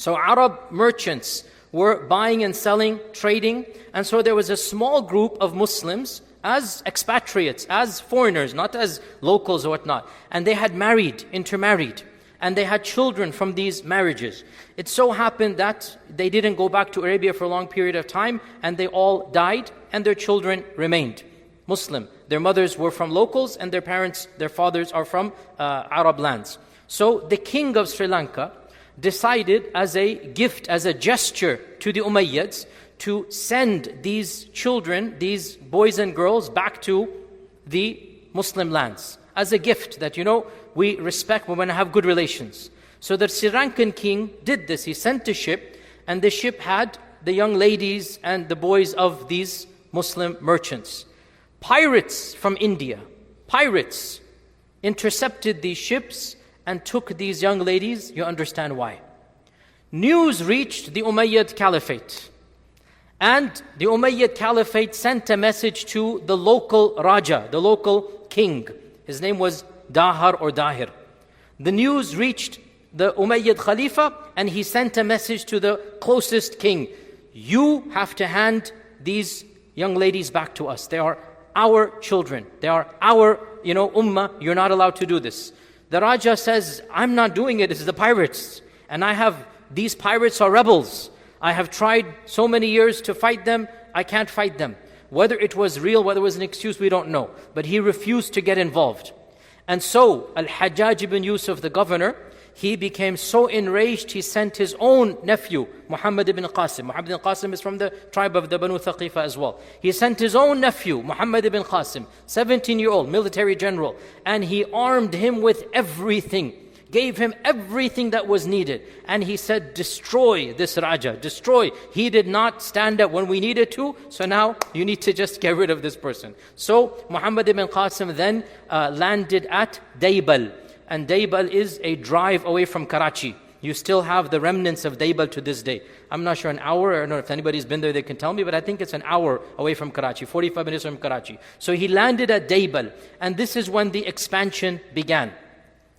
So Arab merchants were buying and selling, trading, and so there was a small group of Muslims as expatriates, as foreigners, not as locals or whatnot. And they had married, intermarried, and they had children from these marriages. It so happened that they didn't go back to Arabia for a long period of time, and they all died, and their children remained Muslim. Their mothers were from locals, and their parents, their fathers are from Arab lands. So the king of Sri Lanka decided as a gift, as a gesture to the Umayyads, to send these children, these boys and girls, back to the Muslim lands as a gift that, we respect, we want to have good relations. So the Sri Lankan king did this. He sent a ship, and the ship had the young ladies and the boys of these Muslim merchants. Pirates from India, pirates, intercepted these ships and took these young ladies. You understand why. News reached the Umayyad Caliphate. And the Umayyad Caliphate sent a message to the local Raja, the local king. His name was Dahar or Dahir. The news reached the Umayyad Khalifa, and he sent a message to the closest king. You have to hand these young ladies back to us. They are our children. They are our, ummah. You're not allowed to do this. The Raja says, I'm not doing it. It's the pirates. And these pirates are rebels. I have tried so many years to fight them, I can't fight them. Whether it was real, whether it was an excuse, we don't know. But he refused to get involved. And so, Al-Hajjaj ibn Yusuf, the governor, he became so enraged, he sent his own nephew, Muhammad ibn Qasim. Muhammad ibn Qasim is from the tribe of the Banu Thaqifa as well. He sent his own nephew, Muhammad ibn Qasim, 17-year-old military general, and he armed him with everything. Gave him everything that was needed. And he said, destroy this Raja, destroy. He did not stand up when we needed to, so now you need to just get rid of this person. So Muhammad ibn Qasim then landed at Daybal. And Daybal is a drive away from Karachi. You still have the remnants of Daybal to this day. I'm not sure, an hour, I don't know if anybody's been there, they can tell me, but I think it's an hour away from Karachi, 45 minutes from Karachi. So he landed at Daybal, and this is when the expansion began.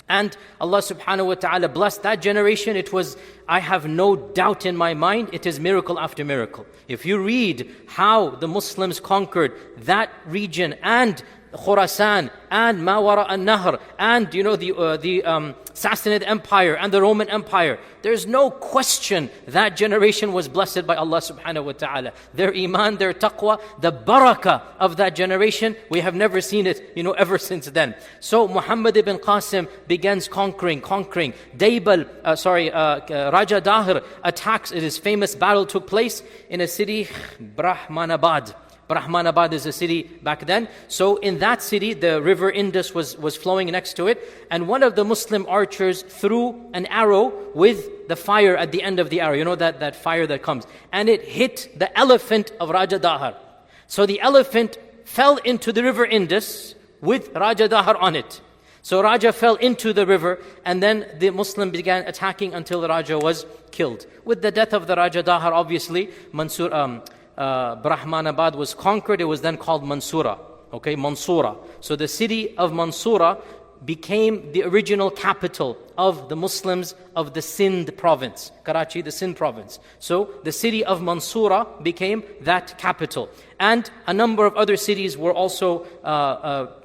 And Allah subhanahu wa ta'ala blessed that generation. It was, I have no doubt in my mind, it is miracle after miracle. If you read how the Muslims conquered that region and Khurasan and Mawara al-Nahr and the Sassanid Empire and the Roman Empire, there's no question that generation was blessed by Allah subhanahu wa ta'ala. Their iman, their taqwa, the barakah of that generation, we have never seen it, ever since then. So Muhammad ibn Qasim begins conquering. Daybal, Raja Dahir attacks. His famous battle took place in a city, Brahmanabad. Brahmanabad is a city back then. So in that city, the river Indus was flowing next to it. And one of the Muslim archers threw an arrow with the fire at the end of the arrow. That fire that comes. And it hit the elephant of Raja Dahar. So the elephant fell into the river Indus with Raja Dahar on it. So Raja fell into the river, and then the Muslim began attacking until the Raja was killed. With the death of the Raja Dahar, obviously, Brahmanabad was conquered. It was then called Mansura. Mansura. So the city of Mansura became the original capital of the Muslims of the Sindh province. Karachi, the Sindh province. So the city of Mansura became that capital. And a number of other cities were also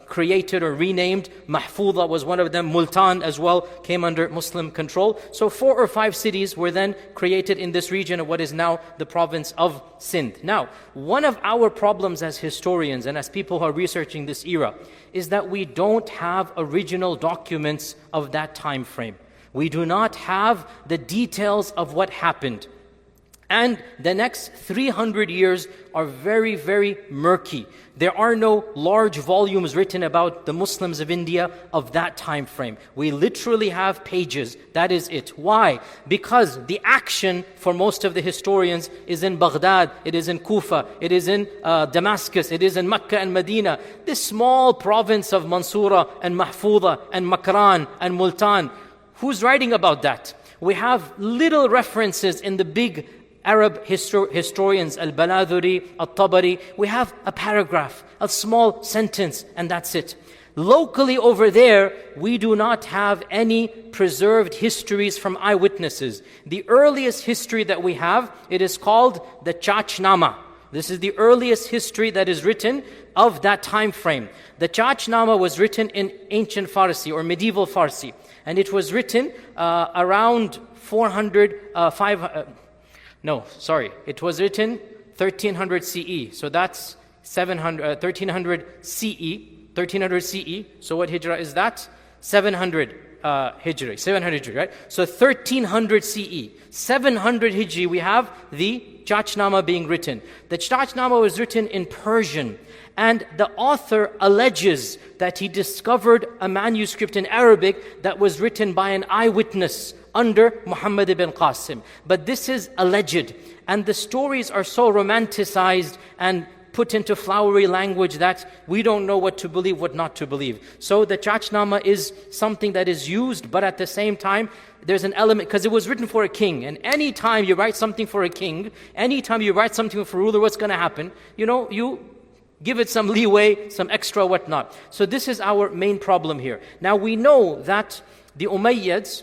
created or renamed. Mahfudha was one of them. Multan as well came under Muslim control. So 4 or 5 cities were then created in this region of what is now the province of Sindh. Now, one of our problems as historians and as people who are researching this era is that we don't have original documents of that time frame. We do not have the details of what happened. And the next 300 years are very, very murky. There are no large volumes written about the Muslims of India of that time frame. We literally have pages. That is it. Why? Because the action for most of the historians is in Baghdad, it is in Kufa, it is in Damascus, it is in Mecca and Medina. This small province of Mansura and Mahfudha and Makran and Multan. Who's writing about that? We have little references in the big Arab historians, Al-Baladhuri, Al-Tabari. We have a paragraph, a small sentence, and that's it. Locally over there, we do not have any preserved histories from eyewitnesses. The earliest history that we have, it is called the Chachnama. This is the earliest history that is written of that time frame. The Chachnama was written in ancient Farsi or medieval Farsi. And it was written around 1300 CE. So that's 1300 CE. 1300 CE. So what hijrah is that? 700 Hijri. 700 Hijri, right? So 1300 CE. 700 Hijri, we have the Chachnama being written. The Chachnama was written in Persian. And the author alleges that he discovered a manuscript in Arabic that was written by an eyewitness under Muhammad ibn Qasim. But this is alleged. And the stories are so romanticized and put into flowery language that we don't know what to believe, what not to believe. So the Chachnama is something that is used, but at the same time, there's an element, because it was written for a king. And any time you write something for a king, any time you write something for a ruler, what's going to happen? You give it some leeway, some extra whatnot. So this is our main problem here. Now we know that the Umayyads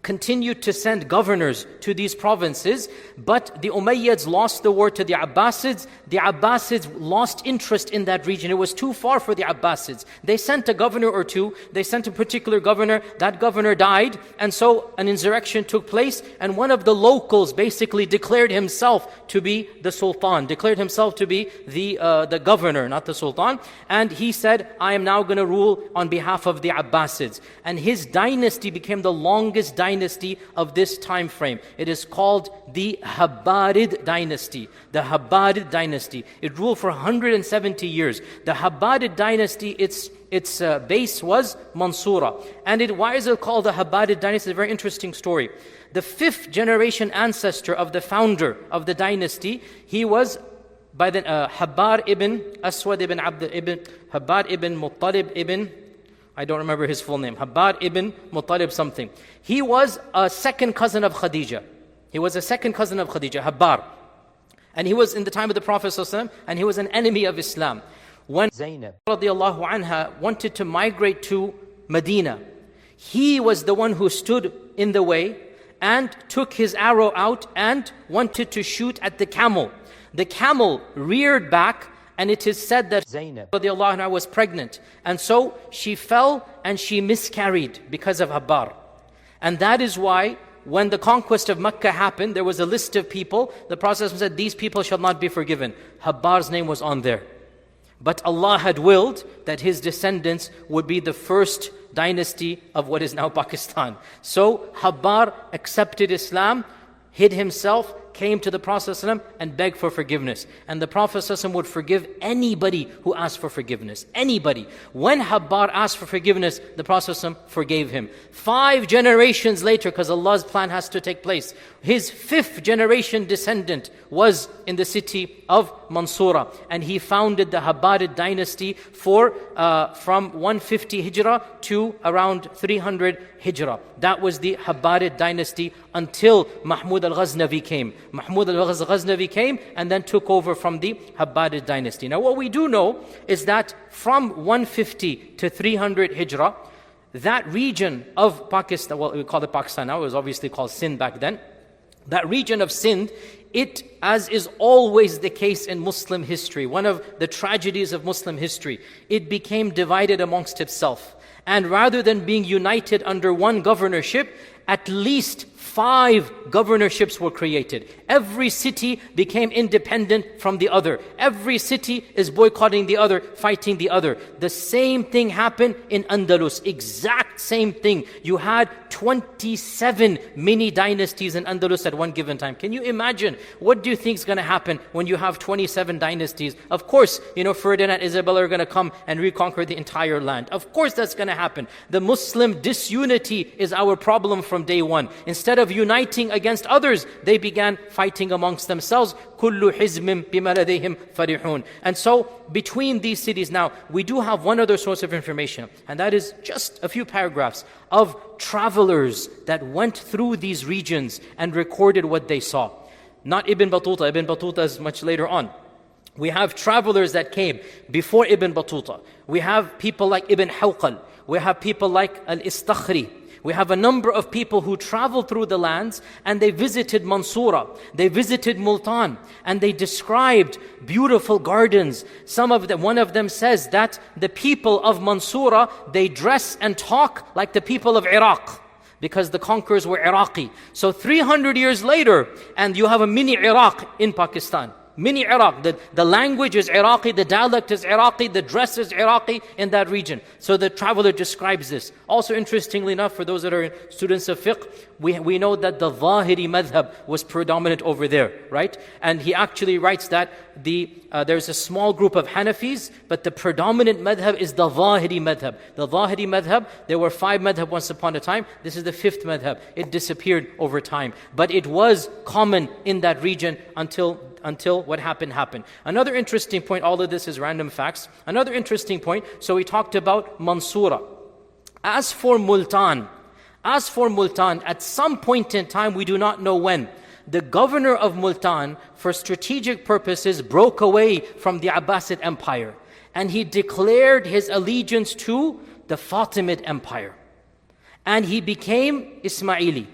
continued to send governors to these provinces, but the Umayyads lost the war to the Abbasids. The Abbasids lost interest in that region. It was too far for the Abbasids. They sent a governor or two. They sent a particular governor. That governor died, and so an insurrection took place, and one of the locals basically declared himself to be the Sultan, declared himself to be the governor, not the Sultan, and he said, I am now going to rule on behalf of the Abbasids. And his dynasty became the longest dynasty of this time frame. It is called the Habbarid dynasty. The Habbarid dynasty. It ruled for 170 years. The Habbarid dynasty, its base was Mansura. And why is it called the Habbarid dynasty? It's a very interesting story. The 5th generation ancestor of the founder of the dynasty, he was by the Habbar ibn Aswad ibn Abd ibn Habbar ibn Muttalib ibn, I don't remember his full name, Habbar ibn Muttalib something. He was a second cousin of Khadija. He was a second cousin of Khadija, Habbar. And he was in the time of the Prophet ﷺ, and he was an enemy of Islam. When Zainab radiallahu anha wanted to migrate to Medina, he was the one who stood in the way and took his arrow out and wanted to shoot at the camel. The camel reared back, and it is said that Zainab radiallahu anha was pregnant. And so she fell and she miscarried because of Habbar. And that is why when the conquest of Mecca happened, there was a list of people. The Prophet said, these people shall not be forgiven. Habbar's name was on there. But Allah had willed that his descendants would be the first dynasty of what is now Pakistan. So Habbar accepted Islam, hid himself, came to the Prophet ﷺ and begged for forgiveness. And the Prophet ﷺ would forgive anybody who asked for forgiveness. Anybody. When Habbar asked for forgiveness, the Prophet ﷺ forgave him. 5 generations later, because Allah's plan has to take place, his 5th generation descendant was in the city of Mansura. And he founded the Habbarid dynasty from 150 Hijrah to around 300 Hijrah. That was the Habbarid dynasty until Mahmud al-Ghaznavi came. Mahmud al-Ghaznavi came and then took over from the Habbarid dynasty. Now what we do know is that from 150 to 300 Hijrah, that region of Pakistan, well we call it Pakistan now, it was obviously called Sindh back then. That region of Sindh, it, as is always the case in Muslim history, one of the tragedies of Muslim history, it became divided amongst itself. And rather than being united under one governorship, at least 5 governorships were created. Every city became independent from the other. Every city is boycotting the other, fighting the other. The same thing happened in Andalus. Exact same thing. You had 27 mini dynasties in Andalus at one given time. Can you imagine? What do you think is going to happen when you have 27 dynasties? Of course, Ferdinand and Isabella are going to come and reconquer the entire land. Of course that's going to happen. The Muslim disunity is our problem from day one. Instead of uniting against others, they began fighting amongst themselves. كُلُّ حِزْمٍ بِمَا لَدَيْهِمْ فَرِحُونَ. And so, between these cities now, we do have one other source of information, and that is just a few paragraphs of travelers that went through these regions and recorded what they saw. Not Ibn Battuta. Ibn Battuta is much later on. We have travelers that came before Ibn Battuta. We have people like Ibn Hawqal. We have people like Al-Istakhri. We have a number of people who traveled through the lands and they visited Mansura, they visited Multan, and they described beautiful gardens. One of them says that the people of Mansura, they dress and talk like the people of Iraq, because the conquerors were Iraqi. So 300 years later, and you have a mini Iraq in Pakistan. Mini Iraq, the language is Iraqi, the dialect is Iraqi, the dress is Iraqi in that region. So the traveler describes this. Also, interestingly enough, for those that are students of fiqh, we know that the Zahiri madhab was predominant over there, right? And he actually writes that there's a small group of Hanafis, but the predominant madhab is the Zahiri madhab. The Zahiri madhab, there were 5 madhab once upon a time. This is the 5th madhab. It disappeared over time. But it was common in that region until what happened. Another interesting point, all of this is random facts. Another interesting point, so we talked about Mansura. As for Multan, at some point in time, we do not know when, the governor of Multan, for strategic purposes, broke away from the Abbasid Empire. And he declared his allegiance to the Fatimid Empire. And he became Ismaili.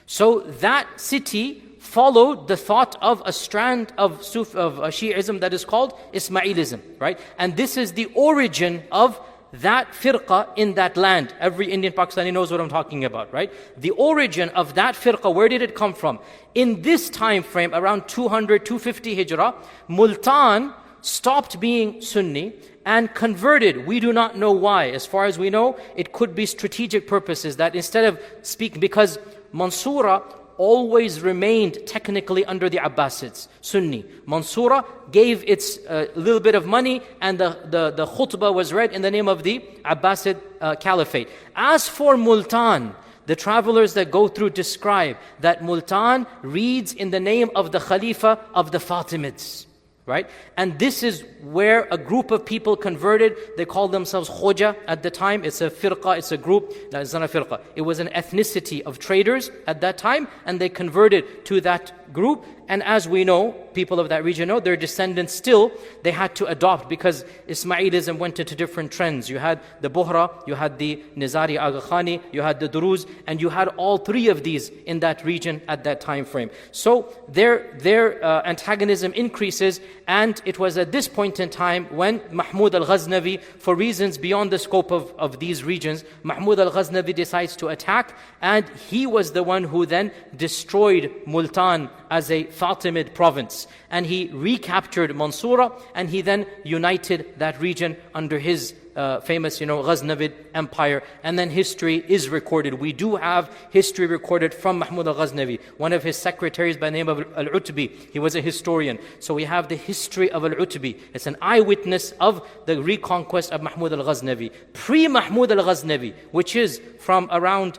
So that city followed the thought of a strand of Shi'ism that is called Ismailism, right? And this is the origin of that firqa in that land. Every Indian Pakistani knows what I'm talking about, right? The origin of that firqa, where did it come from? In this time frame, around 200, 250 Hijrah, Multan stopped being Sunni and converted. We do not know why. As far as we know, it could be strategic purposes, that instead of speaking, because Mansura always remained technically under the Abbasids, Sunni. Mansura gave its little bit of money, and the khutbah was read in the name of the Abbasid Caliphate. As for Multan, the travelers that go through describe that Multan reads in the name of the Khalifa of the Fatimids. Right? And this is where a group of people converted. They called themselves Khoja at the time. It's a firqa, it's a group. No, it's not a firqa. It was an ethnicity of traders at that time, and they converted to that group. And as we know, people of that region know, their descendants still, they had to adopt, because Ismailism went into different trends. You had the Bohra, you had the Nizari Aga Khani, you had the Duruz, and you had all 3 of these in that region at that time frame. So their antagonism increases, and it was at this point in time when Mahmud al-Ghaznavi, for reasons beyond the scope of these regions, Mahmud al-Ghaznavi decides to attack, and he was the one who then destroyed Multan as a Fatimid province. And he recaptured Mansura, and he then united that region under his famous, Ghaznavid empire. And then history is recorded. We do have history recorded from Mahmud al-Ghaznavi. One of his secretaries by the name of Al-Utbi, he was a historian. So we have the history of Al-Utbi. It's an eyewitness of the reconquest of Mahmud al-Ghaznavi. Pre-Mahmud al-Ghaznavi, which is from around,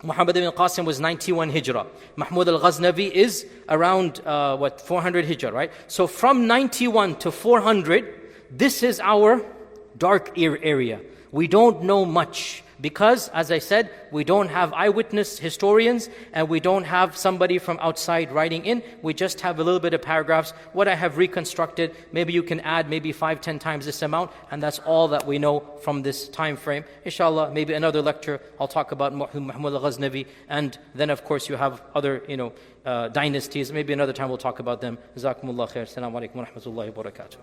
Muhammad ibn Qasim was 91 Hijrah. Mahmud al-Ghaznavi is around 400 Hijrah, right? So from 91 to 400, this is our dark area. We don't know much because, as I said, we don't have eyewitness historians, and we don't have somebody from outside writing in. We just have a little bit of paragraphs. What I have reconstructed, maybe you can add maybe 5-10 times this amount, and that's all that we know from this time frame. Inshallah, maybe another lecture I'll talk about Mahmud al-Ghaznavi, and then of course you have other dynasties. Maybe another time we'll talk about them. Jazakumullah khair. Assalamu alaikum wa rahmatullahi wa barakatuh.